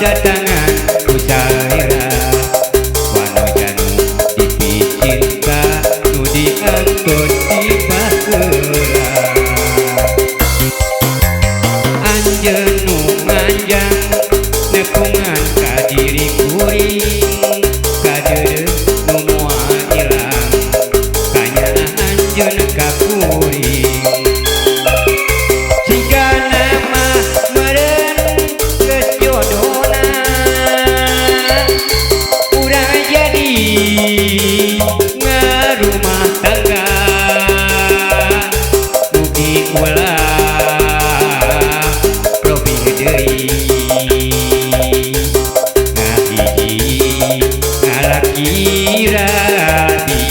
kedatangan usaira wano janu dipicinta nu diangkut di baheula anjeun nu manjang nepungan ka diri kuring kadeureuh nu moal ilang kanya anjeun ka kuring jika nama meureun geus jodona urang jadi ngarumah tangga mugi ulah robih deui ngahiji ngalaki rabi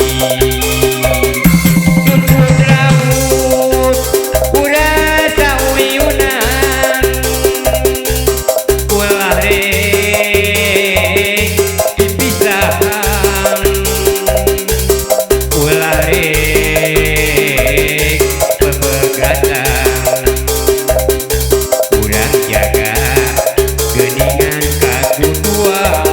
nuntut rambut urasa uyunan ulah rek dipisahan ulah rek pepegatan urang jaga geuningan kakuduaan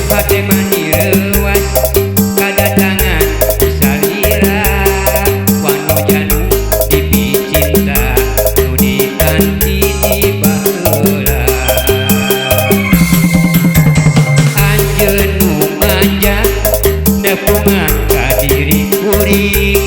hade mani reuas kadatangan salira wano janu dipicinta nu ditanti di baheula anjeun nu manjang nepungan ka diri kuring